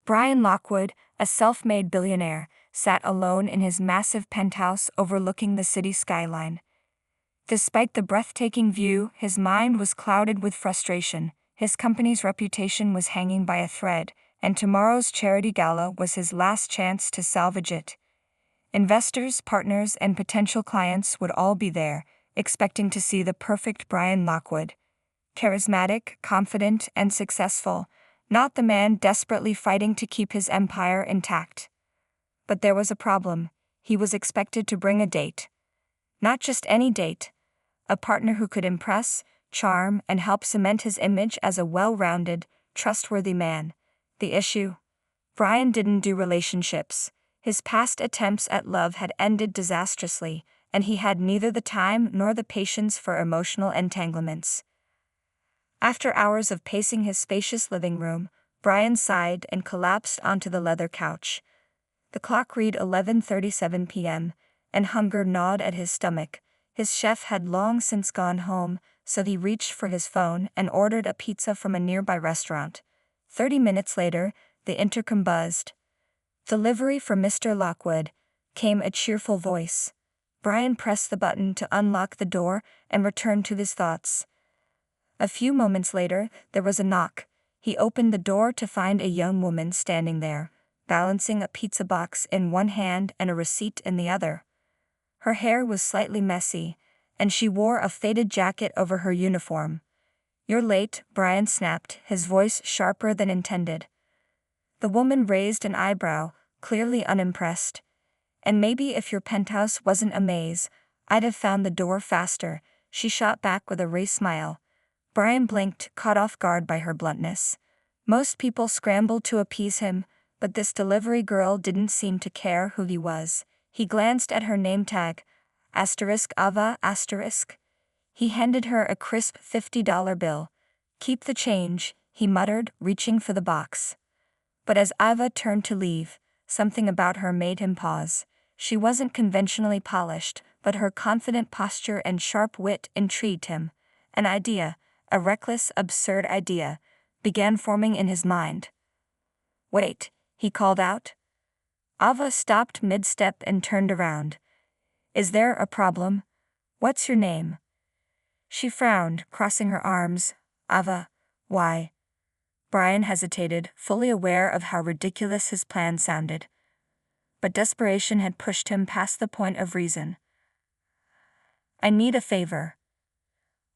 Brian Lockwood, a self-made billionaire, sat alone in his massive penthouse overlooking the city skyline. Despite the breathtaking view, his mind was clouded with frustration. His company's reputation was hanging by a thread, and tomorrow's charity gala was his last chance to salvage it. Investors, partners, and potential clients would all be there, expecting to see the perfect Brian Lockwood. Charismatic, confident, and successful, not the man desperately fighting to keep his empire intact. But there was a problem. He was expected to bring a date. Not just any date. A partner who could impress, charm, and help cement his image as a well-rounded, trustworthy man. The issue? Brian didn't do relationships. His past attempts at love had ended disastrously, and he had neither the time nor the patience for emotional entanglements. After hours of pacing his spacious living room, Brian sighed and collapsed onto the leather couch. The clock read 11:37 p.m., and hunger gnawed at his stomach. His chef had long since gone home, so he reached for his phone and ordered a pizza from a nearby restaurant. 30 minutes later, the intercom buzzed. "Delivery for Mr. Lockwood," came a cheerful voice. Brian pressed the button to unlock the door and returned to his thoughts. A few moments later, there was a knock. He opened the door to find a young woman standing there, balancing a pizza box in one hand and a receipt in the other. Her hair was slightly messy, and she wore a faded jacket over her uniform. "You're late," Brian snapped, his voice sharper than intended. The woman raised an eyebrow, clearly unimpressed. "And maybe if your penthouse wasn't a maze, I'd have found the door faster," she shot back with a wry smile. Brian blinked, caught off guard by her bluntness. Most people scrambled to appease him, but this delivery girl didn't seem to care who he was. He glanced at her name tag, *Ava*. He handed her a crisp $50 bill. "Keep the change," he muttered, reaching for the box. But as Ava turned to leave, something about her made him pause. She wasn't conventionally polished, but her confident posture and sharp wit intrigued him. An idea, a reckless, absurd idea, began forming in his mind. "Wait," he called out. Ava stopped mid-step and turned around. "Is there a problem? What's your name?" She frowned, crossing her arms. "Ava, why?" Brian hesitated, fully aware of how ridiculous his plan sounded. But desperation had pushed him past the point of reason. "I need a favor."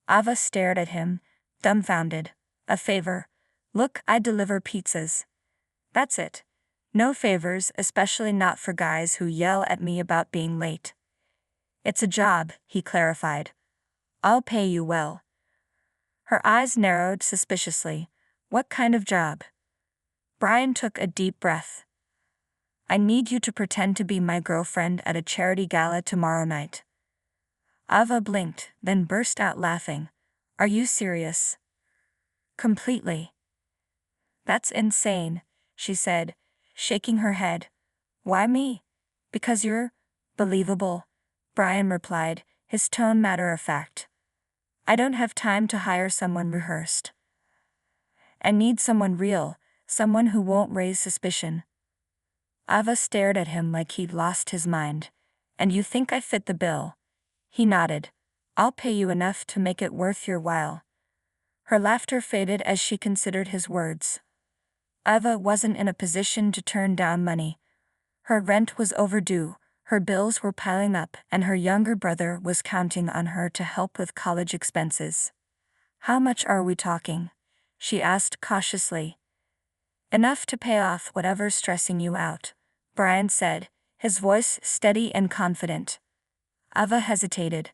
Ava stared at him, dumbfounded. "A favor? Look, I deliver pizzas. That's it. No favors, especially not for guys who yell at me about being late." "It's a job," he clarified. "I'll pay you well." Her eyes narrowed suspiciously. "What kind of job?" Brian took a deep breath. "I need you to pretend to be my girlfriend at a charity gala tomorrow night." Ava blinked, then burst out laughing. "Are you serious?" "Completely." "That's insane," she said, shaking her head. "Why me?" "Because you're believable," Brian replied, his tone matter-of-fact. "I don't have time to hire someone rehearsed. I need someone real, someone who won't raise suspicion." Ava stared at him like he'd lost his mind. "And you think I fit the bill?" He nodded. "I'll pay you enough to make it worth your while." Her laughter faded as she considered his words. Ava wasn't in a position to turn down money. Her rent was overdue, her bills were piling up, and her younger brother was counting on her to help with college expenses. "How much are we talking?" she asked cautiously. "Enough to pay off whatever's stressing you out," Brian said, his voice steady and confident. Ava hesitated.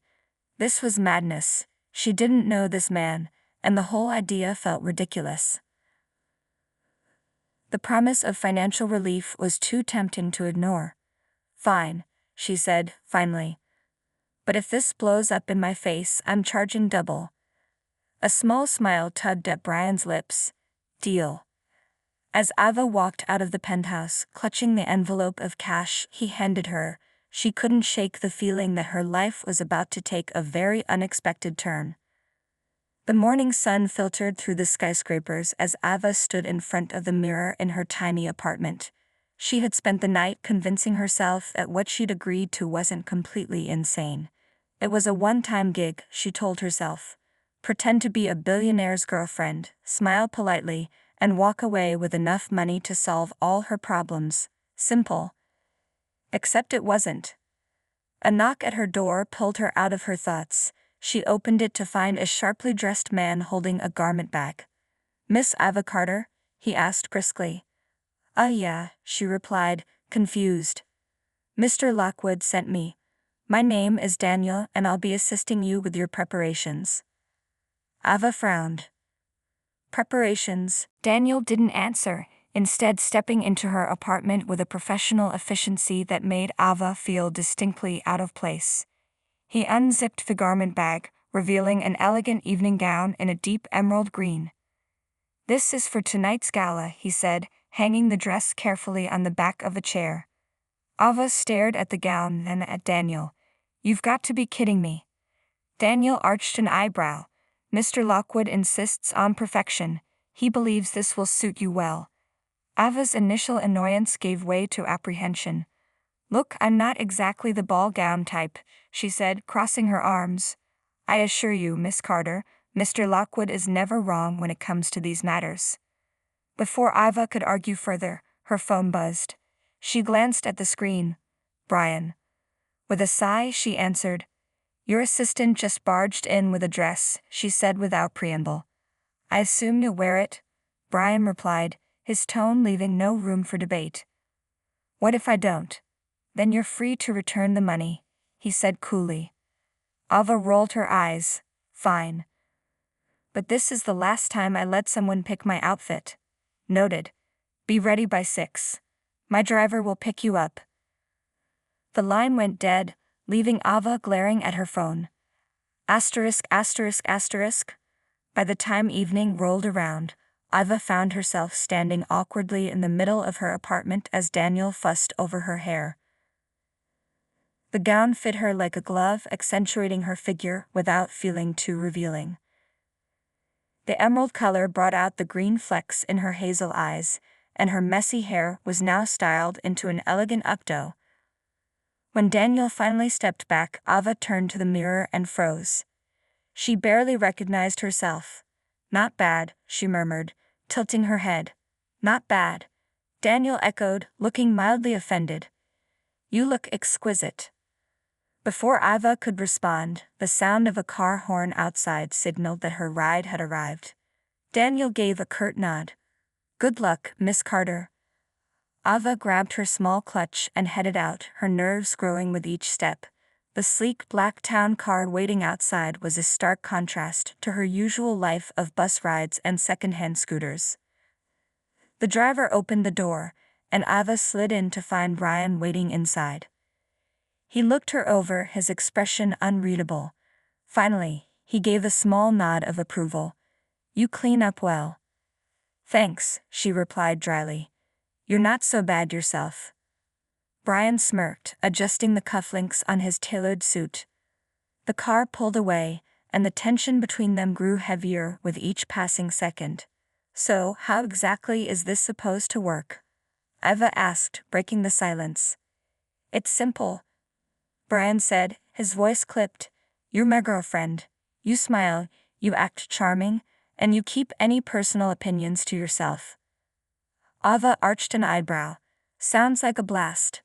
This was madness. She didn't know this man, and the whole idea felt ridiculous. The promise of financial relief was too tempting to ignore. "Fine," she said, finally. "But if this blows up in my face, I'm charging double." A small smile tugged at Brian's lips. "Deal." As Ava walked out of the penthouse, clutching the envelope of cash he handed her, she couldn't shake the feeling that her life was about to take a very unexpected turn. The morning sun filtered through the skyscrapers as Ava stood in front of the mirror in her tiny apartment. She had spent the night convincing herself that what she'd agreed to wasn't completely insane. It was a one-time gig, she told herself. Pretend to be a billionaire's girlfriend, smile politely, and walk away with enough money to solve all her problems. Simple. Except it wasn't. A knock at her door pulled her out of her thoughts. She opened it to find a sharply dressed man holding a garment bag. "Miss Ava Carter?" he asked briskly. Yeah," she replied, confused. "Mr. Lockwood sent me. My name is Daniel and I'll be assisting you with your preparations." Ava frowned. "Preparations?" Daniel didn't answer, instead stepping into her apartment with a professional efficiency that made Ava feel distinctly out of place. He unzipped the garment bag, revealing an elegant evening gown in a deep emerald green. "This is for tonight's gala," he said, hanging the dress carefully on the back of a chair. Ava stared at the gown and at Daniel. "You've got to be kidding me." Daniel arched an eyebrow. "Mr. Lockwood insists on perfection. He believes this will suit you well." Ava's initial annoyance gave way to apprehension. "Look, I'm not exactly the ball gown type," she said, crossing her arms. "I assure you, Miss Carter, Mr. Lockwood is never wrong when it comes to these matters." Before Ava could argue further, her phone buzzed. She glanced at the screen. "Brian." With a sigh, she answered. "Your assistant just barged in with a dress," she said without preamble. "I assume you'll wear it?" Brian replied, his tone leaving no room for debate. "What if I don't?" "Then you're free to return the money," he said coolly. Ava rolled her eyes. "Fine. But this is the last time I let someone pick my outfit." "Noted. Be ready by 6. My driver will pick you up." The line went dead, leaving Ava glaring at her phone. Asterisk, asterisk, asterisk. By the time evening rolled around, Ava found herself standing awkwardly in the middle of her apartment as Daniel fussed over her hair. The gown fit her like a glove, accentuating her figure without feeling too revealing. The emerald color brought out the green flecks in her hazel eyes, and her messy hair was now styled into an elegant updo. When Daniel finally stepped back, Ava turned to the mirror and froze. She barely recognized herself. "Not bad," she murmured, tilting her head. "Not bad," Daniel echoed, looking mildly offended. "You look exquisite." Before Ava could respond, the sound of a car horn outside signaled that her ride had arrived. Daniel gave a curt nod. "Good luck, Miss Carter." Ava grabbed her small clutch and headed out, her nerves growing with each step. The sleek black town car waiting outside was a stark contrast to her usual life of bus rides and second-hand scooters. The driver opened the door, and Ava slid in to find Brian waiting inside. He looked her over, his expression unreadable. Finally, he gave a small nod of approval. "You clean up well." "Thanks," she replied dryly. "You're not so bad yourself." Brian smirked, adjusting the cufflinks on his tailored suit. The car pulled away, and the tension between them grew heavier with each passing second. "So, how exactly is this supposed to work?" Ava asked, breaking the silence. "It's simple," Brian said, his voice clipped. "You're my girlfriend. You smile, you act charming, and you keep any personal opinions to yourself." Ava arched an eyebrow. "Sounds like a blast.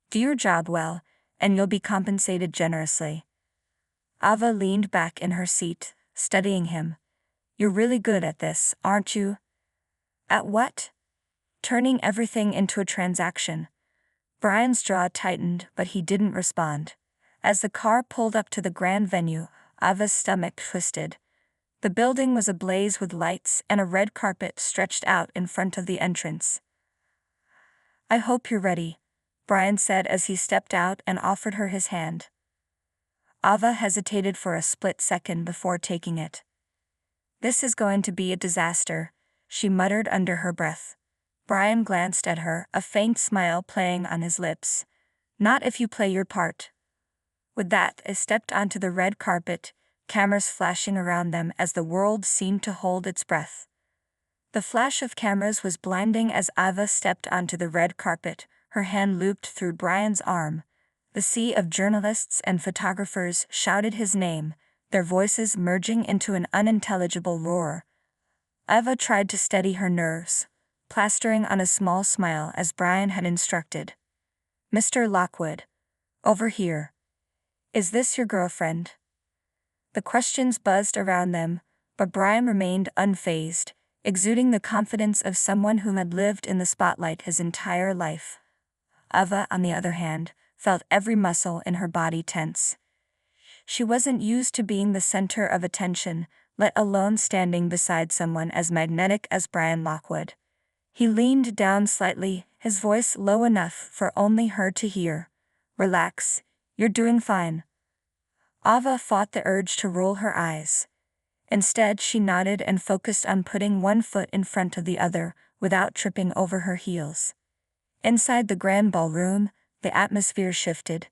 Do your job well, and you'll be compensated generously." Ava leaned back in her seat, studying him. "You're really good at this, aren't you?" "At what?" "Turning everything into a transaction." Brian's jaw tightened, but he didn't respond. As the car pulled up to the grand venue, Ava's stomach twisted. The building was ablaze with lights, and a red carpet stretched out in front of the entrance. "I hope you're ready," Brian said as he stepped out and offered her his hand. Ava hesitated for a split second before taking it. "This is going to be a disaster," she muttered under her breath. Brian glanced at her, a faint smile playing on his lips. "Not if you play your part." With that, I stepped onto the red carpet, cameras flashing around them as the world seemed to hold its breath. The flash of cameras was blinding as Ava stepped onto the red carpet, her hand looped through Brian's arm. The sea of journalists and photographers shouted his name, their voices merging into an unintelligible roar. Ava tried to steady her nerves, plastering on a small smile as Brian had instructed. "Mr. Lockwood. Over here. Is this your girlfriend?" The questions buzzed around them, but Brian remained unfazed, exuding the confidence of someone who had lived in the spotlight his entire life. Ava, on the other hand, felt every muscle in her body tense. She wasn't used to being the center of attention, let alone standing beside someone as magnetic as Brian Lockwood. He leaned down slightly, his voice low enough for only her to hear. "Relax, you're doing fine." Ava fought the urge to roll her eyes. Instead, she nodded and focused on putting one foot in front of the other, without tripping over her heels. Inside the grand ballroom, the atmosphere shifted.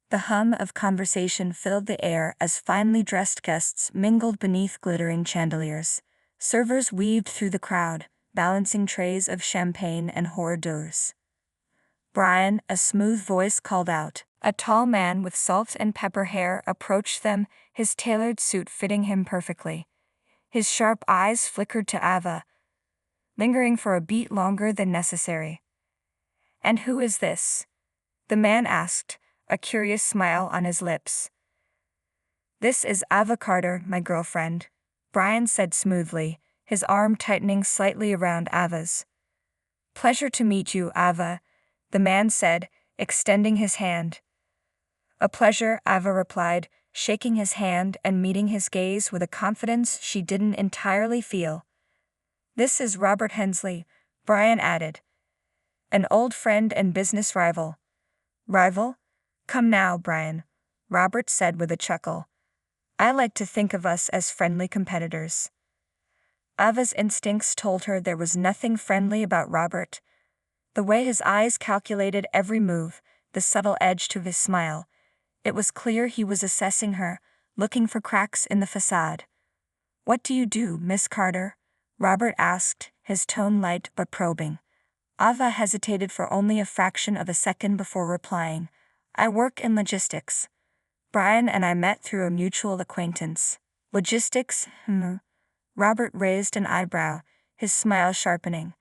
The hum of conversation filled the air as finely dressed guests mingled beneath glittering chandeliers. Servers weaved through the crowd, balancing trays of champagne and hors d'oeuvres. "Brian," a smooth voice called out. A tall man with salt and pepper hair approached them, his tailored suit fitting him perfectly. His sharp eyes flickered to Ava, lingering for a beat longer than necessary. "And who is this?" the man asked, a curious smile on his lips. "This is Ava Carter, my girlfriend," Brian said smoothly, his arm tightening slightly around Ava's. "Pleasure to meet you, Ava," the man said, extending his hand. "A pleasure," Ava replied, shaking his hand and meeting his gaze with a confidence she didn't entirely feel. "This is Robert Hensley," Brian added. "An old friend and business rival." "Rival? Come now, Brian," Robert said with a chuckle. "I like to think of us as friendly competitors." Ava's instincts told her there was nothing friendly about Robert. The way his eyes calculated every move, the subtle edge to his smile. It was clear he was assessing her, looking for cracks in the facade. "What do you do, Miss Carter?" Robert asked, his tone light but probing. Ava hesitated for only a fraction of a second before replying. "I work in logistics. Brian and I met through a mutual acquaintance." "Logistics, Robert raised an eyebrow, his smile sharpening.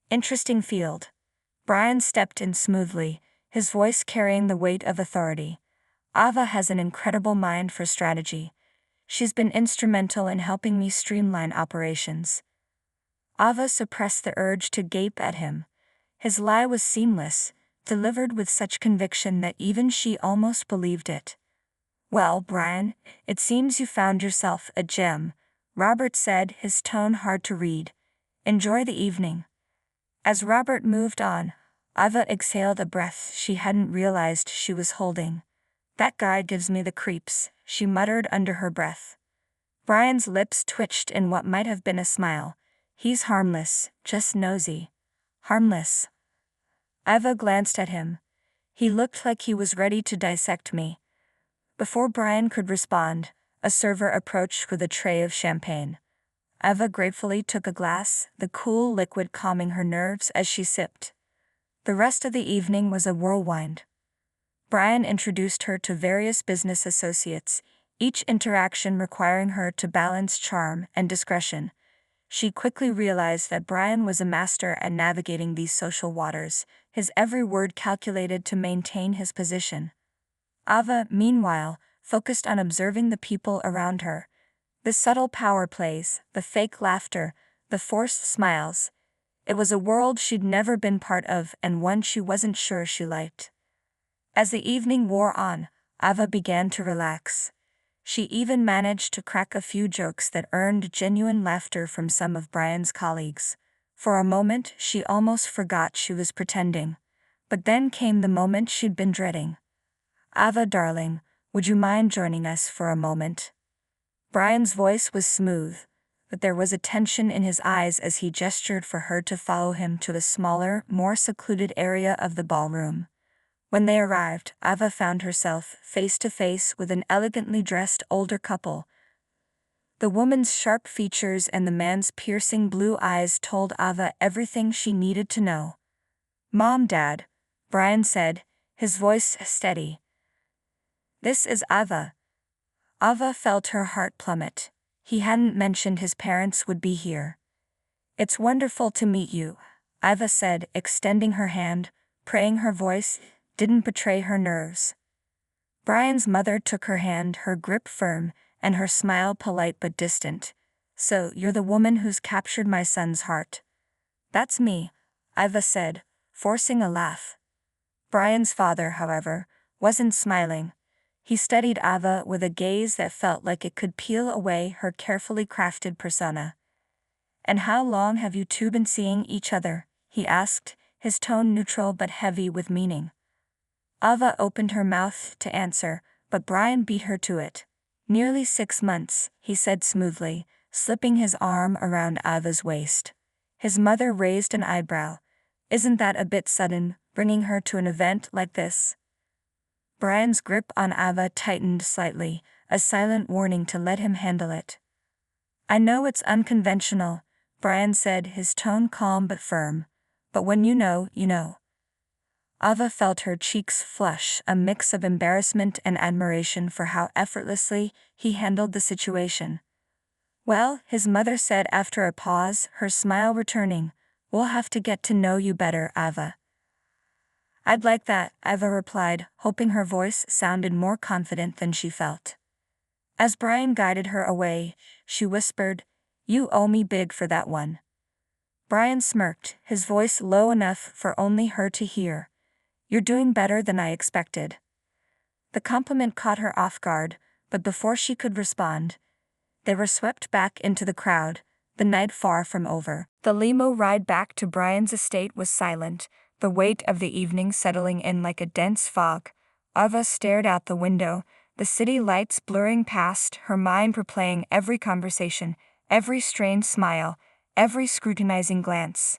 "Interesting field." Brian stepped in smoothly, his voice carrying the weight of authority. "Ava has an incredible mind for strategy. She's been instrumental in helping me streamline operations." Ava suppressed the urge to gape at him. His lie was seamless, delivered with such conviction that even she almost believed it. "Well, Brian, it seems you found yourself a gem," Robert said, his tone hard to read. "Enjoy the evening." As Robert moved on, Ava exhaled a breath she hadn't realized she was holding. "That guy gives me the creeps," she muttered under her breath. Brian's lips twitched in what might have been a smile. "He's harmless, just nosy." "Harmless?" Ava glanced at him. "He looked like he was ready to dissect me." Before Brian could respond, a server approached with a tray of champagne. Ava gratefully took a glass, the cool liquid calming her nerves as she sipped. The rest of the evening was a whirlwind. Brian introduced her to various business associates, each interaction requiring her to balance charm and discretion. She quickly realized that Brian was a master at navigating these social waters, his every word calculated to maintain his position. Ava, meanwhile, focused on observing the people around her. The subtle power plays, the fake laughter, the forced smiles. It was a world she'd never been part of and one she wasn't sure she liked. As the evening wore on, Ava began to relax. She even managed to crack a few jokes that earned genuine laughter from some of Brian's colleagues. For a moment, she almost forgot she was pretending. But then came the moment she'd been dreading. "Ava, darling, would you mind joining us for a moment?" Brian's voice was smooth, but there was a tension in his eyes as he gestured for her to follow him to a smaller, more secluded area of the ballroom. When they arrived, Ava found herself face to face with an elegantly dressed older couple, The woman's sharp features and the man's piercing blue eyes told Ava everything she needed to know. "Mom, Dad," Brian said, his voice steady. "This is Ava." Ava felt her heart plummet. He hadn't mentioned his parents would be here. "It's wonderful to meet you," Ava said, extending her hand, praying her voice didn't betray her nerves. Brian's mother took her hand, her grip firm, and her smile polite but distant. "So, you're the woman who's captured my son's heart." "That's me," Ava said, forcing a laugh. Brian's father, however, wasn't smiling. He studied Ava with a gaze that felt like it could peel away her carefully crafted persona. "And how long have you two been seeing each other?" he asked, his tone neutral but heavy with meaning. Ava opened her mouth to answer, but Brian beat her to it. "Nearly 6 months, he said smoothly, slipping his arm around Ava's waist. His mother raised an eyebrow. "Isn't that a bit sudden, bringing her to an event like this?" Brian's grip on Ava tightened slightly, a silent warning to let him handle it. "I know it's unconventional," Brian said, his tone calm but firm. "But when you know, you know." Ava felt her cheeks flush, a mix of embarrassment and admiration for how effortlessly he handled the situation. "Well," his mother said after a pause, her smile returning, "we'll have to get to know you better, Ava." "I'd like that," Ava replied, hoping her voice sounded more confident than she felt. As Brian guided her away, she whispered, "You owe me big for that one." Brian smirked, his voice low enough for only her to hear. "You're doing better than I expected." The compliment caught her off guard, but before she could respond, they were swept back into the crowd, the night far from over. The limo ride back to Brian's estate was silent, the weight of the evening settling in like a dense fog. Ava stared out the window, the city lights blurring past, her mind replaying every conversation, every strained smile, every scrutinizing glance.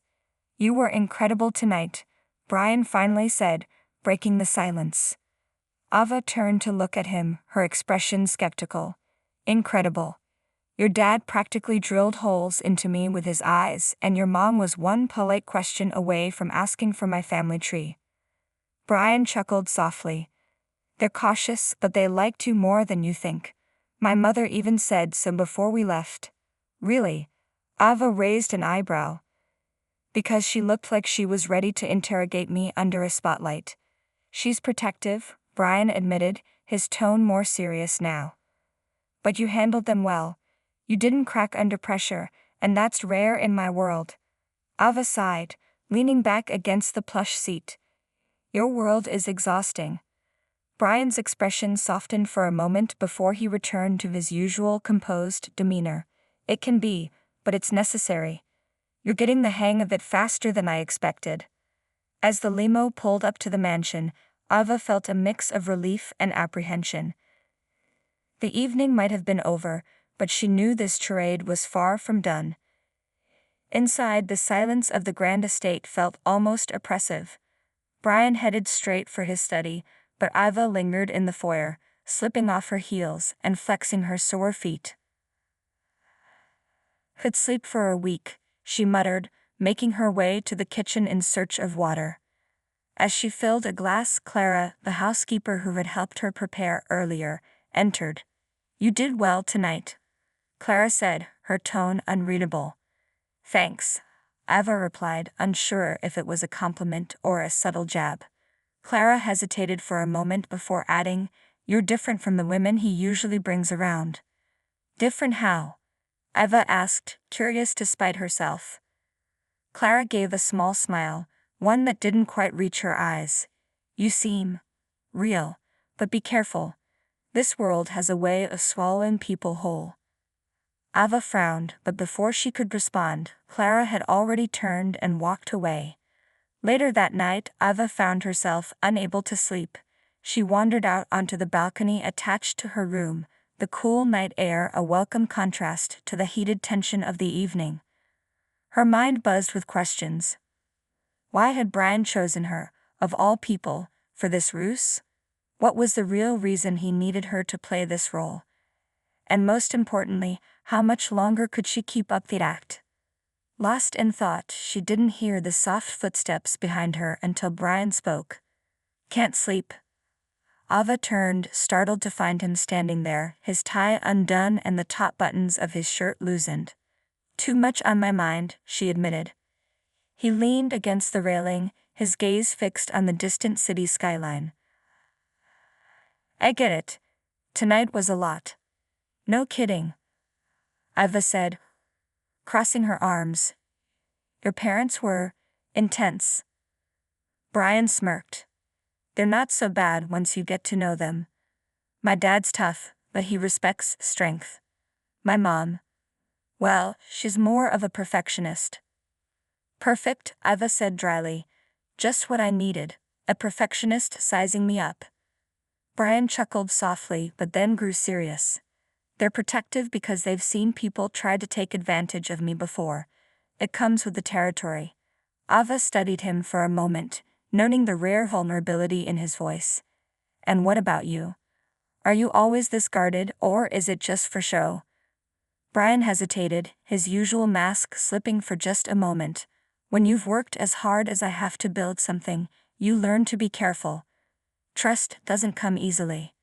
"You were incredible tonight," Brian finally said, breaking the silence. Ava turned to look at him, her expression skeptical. "Incredible. Your dad practically drilled holes into me with his eyes, and your mom was one polite question away from asking for my family tree." Brian chuckled softly. "They're cautious, but they liked you more than you think. My mother even said so before we left." "Really?" Ava raised an eyebrow. "Because she looked like she was ready to interrogate me under a spotlight." "She's protective," Brian admitted, his tone more serious now. "But you handled them well. You didn't crack under pressure, and that's rare in my world." Ava sighed, leaning back against the plush seat. "Your world is exhausting." Brian's expression softened for a moment before he returned to his usual composed demeanor. "It can be, but it's necessary. You're getting the hang of it faster than I expected." As the limo pulled up to the mansion, Ava felt a mix of relief and apprehension. The evening might have been over, but she knew this charade was far from done. Inside, the silence of the grand estate felt almost oppressive. Brian headed straight for his study, but Ava lingered in the foyer, slipping off her heels and flexing her sore feet. "Could sleep for a week," she muttered, making her way to the kitchen in search of water. As she filled a glass, Clara, the housekeeper who had helped her prepare earlier, entered. "You did well tonight," Clara said, her tone unreadable. "Thanks," Ava replied, unsure if it was a compliment or a subtle jab. Clara hesitated for a moment before adding, "You're different from the women he usually brings around." "Different how?" Ava asked, curious to spite herself. Clara gave a small smile, one that didn't quite reach her eyes. "You seem real, but be careful. This world has a way of swallowing people whole." Ava frowned, but before she could respond, Clara had already turned and walked away. Later that night, Ava found herself unable to sleep. She wandered out onto the balcony attached to her room, the cool night air a welcome contrast to the heated tension of the evening. Her mind buzzed with questions. Why had Brian chosen her, of all people, for this ruse? What was the real reason he needed her to play this role? And most importantly, how much longer could she keep up the act? Lost in thought, she didn't hear the soft footsteps behind her until Brian spoke. "Can't sleep?" Ava turned, startled to find him standing there, his tie undone and the top buttons of his shirt loosened. "Too much on my mind," she admitted. He leaned against the railing, his gaze fixed on the distant city skyline. "I get it. Tonight was a lot." "No kidding," Ava said, crossing her arms. "Your parents were intense." Brian smirked. "They're not so bad once you get to know them. My dad's tough, but he respects strength. My mom, well, she's more of a perfectionist." "Perfect," Ava said dryly. "Just what I needed, a perfectionist sizing me up." Brian chuckled softly but then grew serious. "They're protective because they've seen people try to take advantage of me before. It comes with the territory." Ava studied him for a moment, noting the rare vulnerability in his voice. "And what about you? Are you always this guarded, or is it just for show?" Brian hesitated, his usual mask slipping for just a moment. "When you've worked as hard as I have to build something, you learn to be careful. Trust doesn't come easily."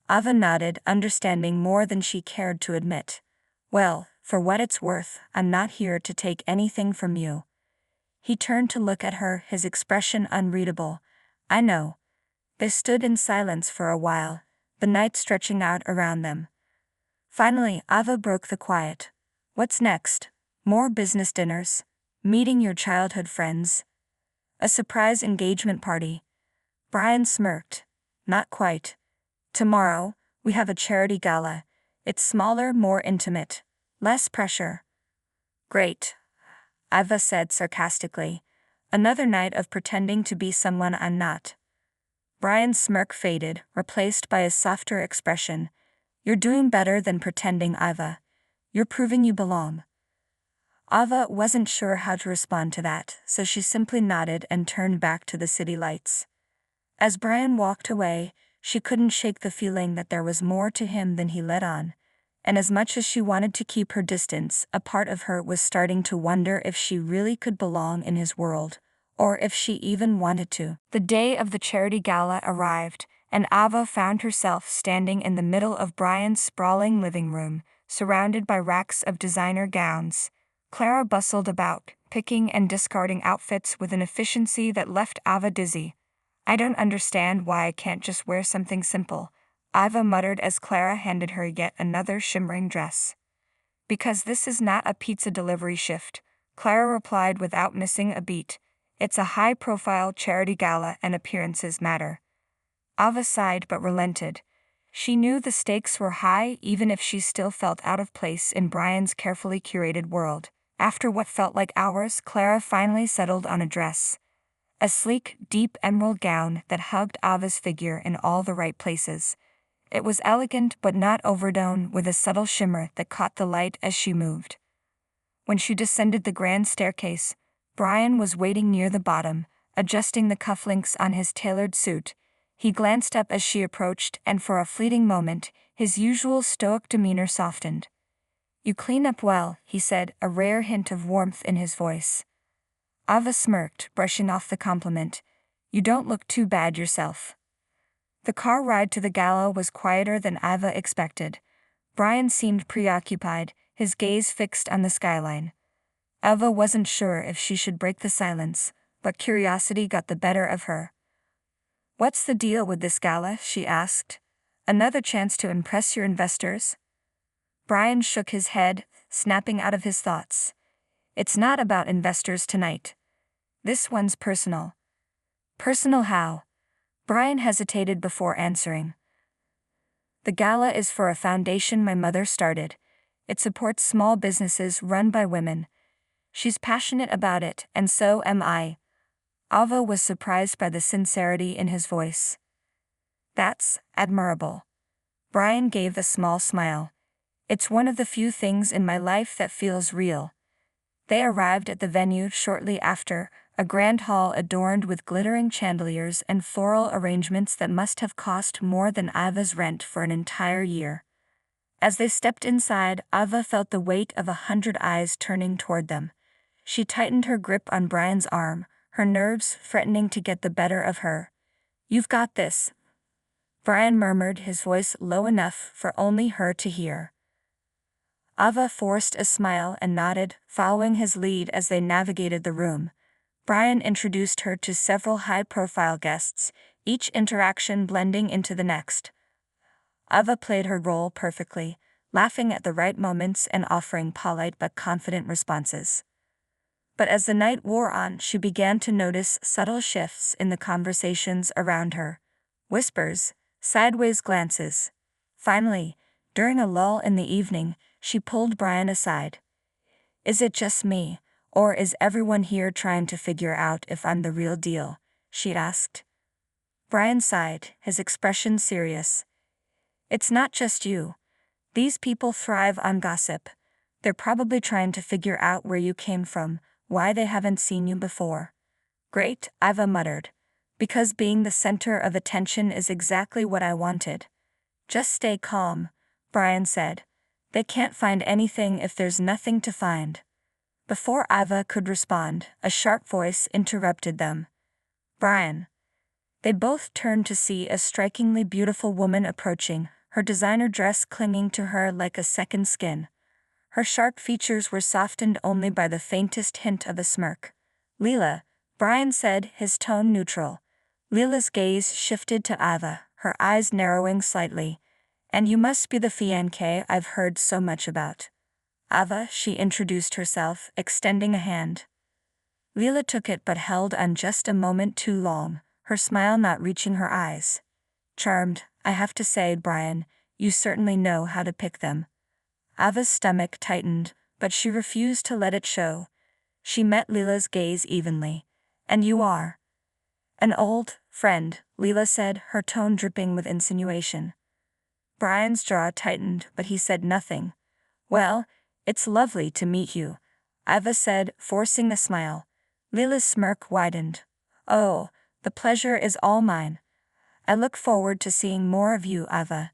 Ava nodded, understanding more than she cared to admit. "Well, for what it's worth, I'm not here to take anything from you." He turned to look at her, his expression unreadable. "I know." They stood in silence for a while, the night stretching out around them. Finally, Ava broke the quiet. "What's next? More business dinners? Meeting your childhood friends? A surprise engagement party?" Brian smirked. "Not quite. Tomorrow, we have a charity gala. It's smaller, more intimate. Less pressure." "Great," Ava said sarcastically. "Another night of pretending to be someone I'm not." Brian's smirk faded, replaced by a softer expression. "You're doing better than pretending, Ava. You're proving you belong." Ava wasn't sure how to respond to that, so she simply nodded and turned back to the city lights. As Brian walked away, she couldn't shake the feeling that there was more to him than he let on. And as much as she wanted to keep her distance, a part of her was starting to wonder if she really could belong in his world, or if she even wanted to. The day of the charity gala arrived, and Ava found herself standing in the middle of Brian's sprawling living room, surrounded by racks of designer gowns. Clara bustled about, picking and discarding outfits with an efficiency that left Ava dizzy. "I don't understand why I can't just wear something simple," Ava muttered as Clara handed her yet another shimmering dress. "Because this is not a pizza delivery shift," Clara replied without missing a beat. "It's a high-profile charity gala and appearances matter." Ava sighed but relented. She knew the stakes were high even if she still felt out of place in Brian's carefully curated world. After what felt like hours, Clara finally settled on a dress. A sleek, deep emerald gown that hugged Ava's figure in all the right places. It was elegant but not overdone, with a subtle shimmer that caught the light as she moved. When she descended the grand staircase, Brian was waiting near the bottom, adjusting the cufflinks on his tailored suit. He glanced up as she approached, and for a fleeting moment, his usual stoic demeanor softened. "You clean up well," he said, a rare hint of warmth in his voice. Ava smirked, brushing off the compliment. "You don't look too bad yourself." The car ride to the gala was quieter than Ava expected. Brian seemed preoccupied, his gaze fixed on the skyline. Ava wasn't sure if she should break the silence, but curiosity got the better of her. "What's the deal with this gala?" she asked. "Another chance to impress your investors?" Brian shook his head, snapping out of his thoughts. "It's not about investors tonight. This one's personal." "Personal how?" Brian hesitated before answering. "The gala is for a foundation my mother started. It supports small businesses run by women. She's passionate about it, and so am I." Ava was surprised by the sincerity in his voice. "That's admirable." Brian gave a small smile. "It's one of the few things in my life that feels real." They arrived at the venue shortly after, a grand hall adorned with glittering chandeliers and floral arrangements that must have cost more than Ava's rent for an entire year. As they stepped inside, Ava felt the weight of 100 eyes turning toward them. She tightened her grip on Brian's arm, her nerves threatening to get the better of her. "You've got this," Brian murmured, his voice low enough for only her to hear. Ava forced a smile and nodded, following his lead as they navigated the room. Brian introduced her to several high-profile guests, each interaction blending into the next. Ava played her role perfectly, laughing at the right moments and offering polite but confident responses. But as the night wore on, she began to notice subtle shifts in the conversations around her. Whispers, sideways glances. Finally, during a lull in the evening, she pulled Brian aside. "Is it just me, or is everyone here trying to figure out if I'm the real deal?" she asked. Brian sighed, his expression serious. "It's not just you. These people thrive on gossip. They're probably trying to figure out where you came from, why they haven't seen you before." "Great," Ava muttered. "Because being the center of attention is exactly what I wanted." "Just stay calm," Brian said. "They can't find anything if there's nothing to find." Before Ava could respond, a sharp voice interrupted them. "Brian." They both turned to see a strikingly beautiful woman approaching, her designer dress clinging to her like a second skin. Her sharp features were softened only by the faintest hint of a smirk. "Leela," Brian said, his tone neutral. Leela's gaze shifted to Ava, her eyes narrowing slightly. "And you must be the fiancée I've heard so much about." "Ava," she introduced herself, extending a hand. Leela took it but held on just a moment too long, her smile not reaching her eyes. "Charmed, I have to say, Brian, you certainly know how to pick them." Ava's stomach tightened, but she refused to let it show. She met Leela's gaze evenly. "And you are?" "An old friend," Leela said, her tone dripping with insinuation. Brian's jaw tightened, but he said nothing. "Well, it's lovely to meet you," Ava said, forcing a smile. Leela's smirk widened. "Oh, the pleasure is all mine. I look forward to seeing more of you, Ava."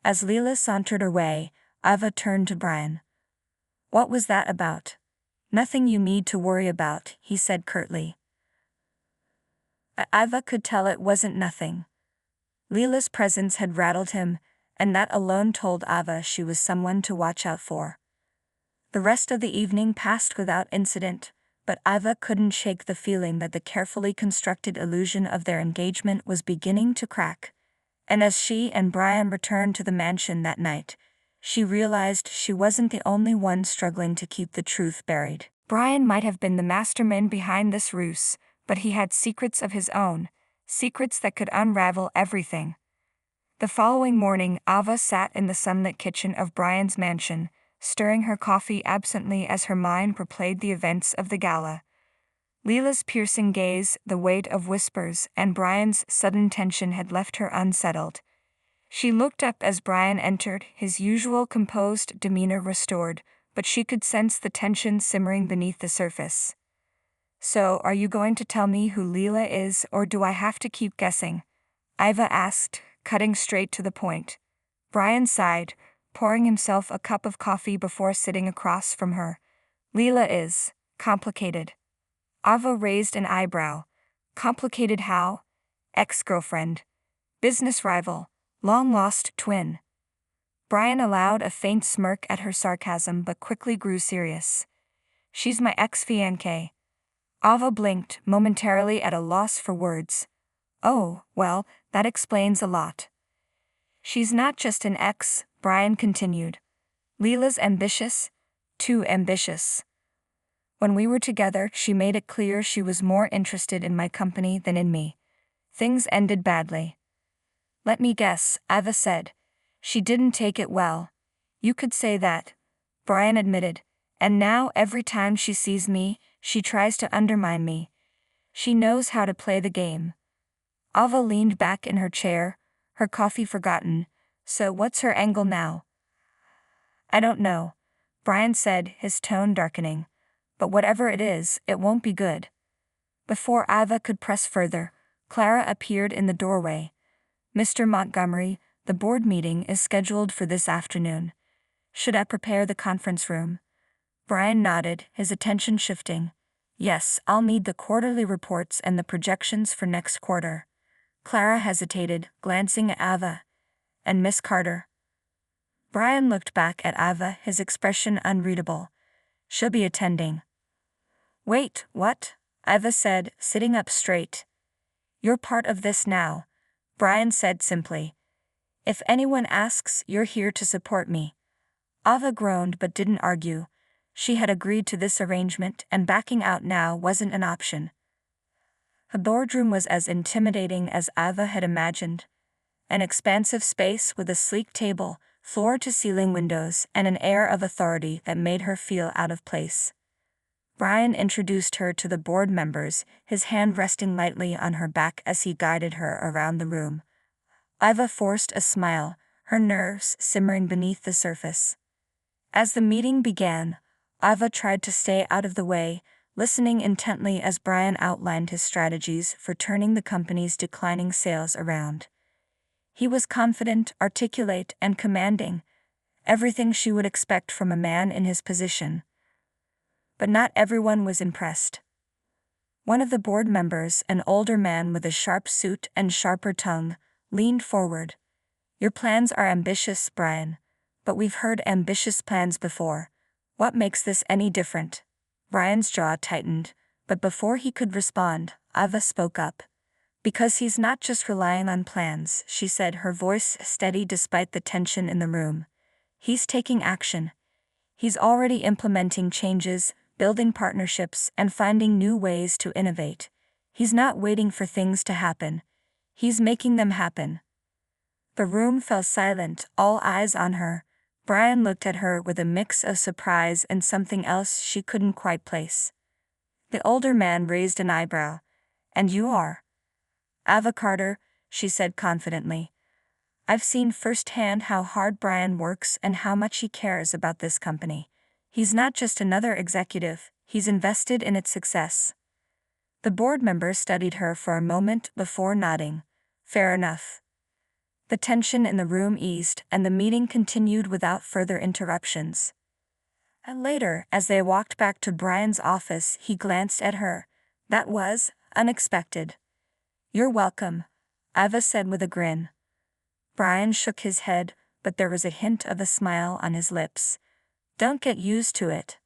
As Leela sauntered away, Ava turned to Brian. "What was that about?" "Nothing you need to worry about," he said curtly. Ava could tell it wasn't nothing. Leela's presence had rattled him, and that alone told Ava she was someone to watch out for. The rest of the evening passed without incident, but Ava couldn't shake the feeling that the carefully constructed illusion of their engagement was beginning to crack. And as she and Brian returned to the mansion that night, she realized she wasn't the only one struggling to keep the truth buried. Brian might have been the mastermind behind this ruse, but he had secrets of his own, secrets that could unravel everything. The following morning, Ava sat in the sunlit kitchen of Brian's mansion, stirring her coffee absently as her mind replayed the events of the gala. Leela's piercing gaze, the weight of whispers, and Brian's sudden tension had left her unsettled. She looked up as Brian entered, his usual composed demeanor restored, but she could sense the tension simmering beneath the surface. "So, are you going to tell me who Leela is, or do I have to keep guessing?" Ava asked, cutting straight to the point. Brian sighed, pouring himself a cup of coffee before sitting across from her. "Leela is complicated." Ava raised an eyebrow. "Complicated how?" "Ex-girlfriend. Business rival. Long-lost twin." Brian allowed a faint smirk at her sarcasm but quickly grew serious. "She's my ex-fiancée." Ava blinked, momentarily at a loss for words. "Oh, well, that explains a lot." "She's not just an ex," Brian continued. "Leela's ambitious. Too ambitious. When we were together, she made it clear she was more interested in my company than in me. Things ended badly." "Let me guess," Ava said. "She didn't take it well." "You could say that," Brian admitted. "And now every time she sees me, she tries to undermine me. She knows how to play the game." Ava leaned back in her chair, her coffee forgotten. "So what's her angle now?" "I don't know," Brian said, his tone darkening. "But whatever it is, it won't be good." Before Ava could press further, Clara appeared in the doorway. "Mr. Montgomery, The board meeting is scheduled for this afternoon. Should I prepare the conference room? Brian nodded, his attention shifting. Yes, I'll need the quarterly reports and the projections for next quarter. Clara hesitated, glancing at Ava. And Miss Carter? Brian looked back at Ava, his expression unreadable. She'll be attending. Wait, what? Ava said, sitting up straight. You're part of this now, Brian said simply. If anyone asks, you're here to support me. Ava groaned but didn't argue. She had agreed to this arrangement, and backing out now wasn't an option. The boardroom was as intimidating as Ava had imagined. An expansive space with a sleek table, floor-to-ceiling windows, and an air of authority that made her feel out of place. Brian introduced her to the board members, his hand resting lightly on her back as he guided her around the room. Ava forced a smile, her nerves simmering beneath the surface. As the meeting began, Ava tried to stay out of the way, listening intently as Brian outlined his strategies for turning the company's declining sales around. He was confident, articulate, and commanding, everything she would expect from a man in his position. But not everyone was impressed. One of the board members, an older man with a sharp suit and sharper tongue, leaned forward. Your plans are ambitious, Brian, but we've heard ambitious plans before. What makes this any different? Brian's jaw tightened, but before he could respond, Ava spoke up. Because he's not just relying on plans, she said, her voice steady despite the tension in the room. He's taking action. He's already implementing changes, building partnerships, and finding new ways to innovate. He's not waiting for things to happen. He's making them happen. The room fell silent, all eyes on her. Brian looked at her with a mix of surprise and something else she couldn't quite place. The older man raised an eyebrow. And you are? Ava Carter, she said confidently. I've seen firsthand how hard Brian works and how much he cares about this company. He's not just another executive, he's invested in its success. The board member studied her for a moment before nodding. Fair enough. The tension in the room eased, and the meeting continued without further interruptions. And later, as they walked back to Brian's office, he glanced at her. That was unexpected. You're welcome, Ava said with a grin. Brian shook his head, but there was a hint of a smile on his lips. Don't get used to it.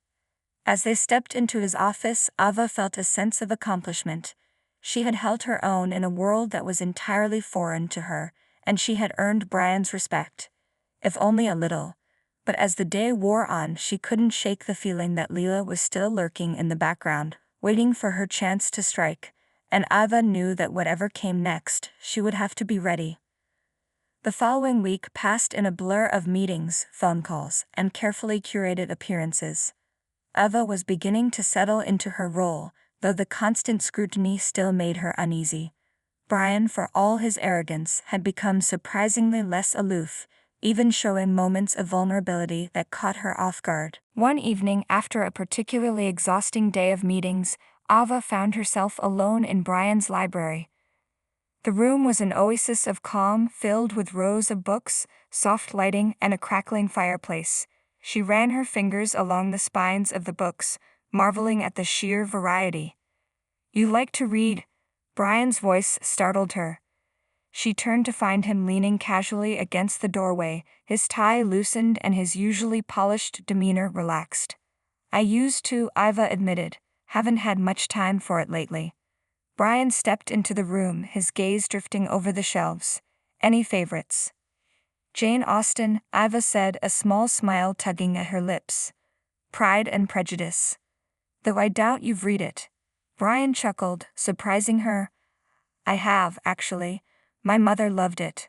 As they stepped into his office, Ava felt a sense of accomplishment. She had held her own in a world that was entirely foreign to her, and she had earned Brian's respect. If only a little. But as the day wore on, she couldn't shake the feeling that Leela was still lurking in the background, waiting for her chance to strike, and Ava knew that whatever came next, she would have to be ready. The following week passed in a blur of meetings, phone calls, and carefully curated appearances. Ava was beginning to settle into her role, though the constant scrutiny still made her uneasy. Brian, for all his arrogance, had become surprisingly less aloof, even showing moments of vulnerability that caught her off guard. One evening, after a particularly exhausting day of meetings, Ava found herself alone in Brian's library. The room was an oasis of calm, filled with rows of books, soft lighting, and a crackling fireplace. She ran her fingers along the spines of the books, marveling at the sheer variety. You like to read? Brian's voice startled her. She turned to find him leaning casually against the doorway, his tie loosened and his usually polished demeanor relaxed. I used to, Ava admitted. Haven't had much time for it lately. Brian stepped into the room, his gaze drifting over the shelves. Any favorites? Jane Austen, Ava said, a small smile tugging at her lips. Pride and Prejudice. Though I doubt you've read it. Brian chuckled, surprising her. I have, actually. My mother loved it.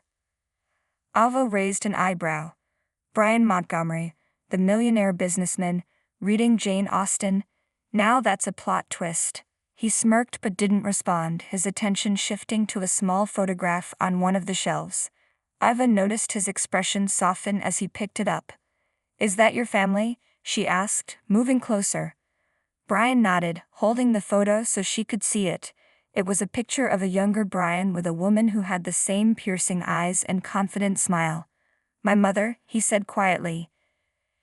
Ava raised an eyebrow. Brian Montgomery, the millionaire businessman, reading Jane Austen. Now that's a plot twist. He smirked but didn't respond, his attention shifting to a small photograph on one of the shelves. Ava noticed his expression soften as he picked it up. Is that your family? She asked, moving closer. Brian nodded, holding the photo so she could see it, It was a picture of a younger Brian with a woman who had the same piercing eyes and confident smile. "My mother," he said quietly.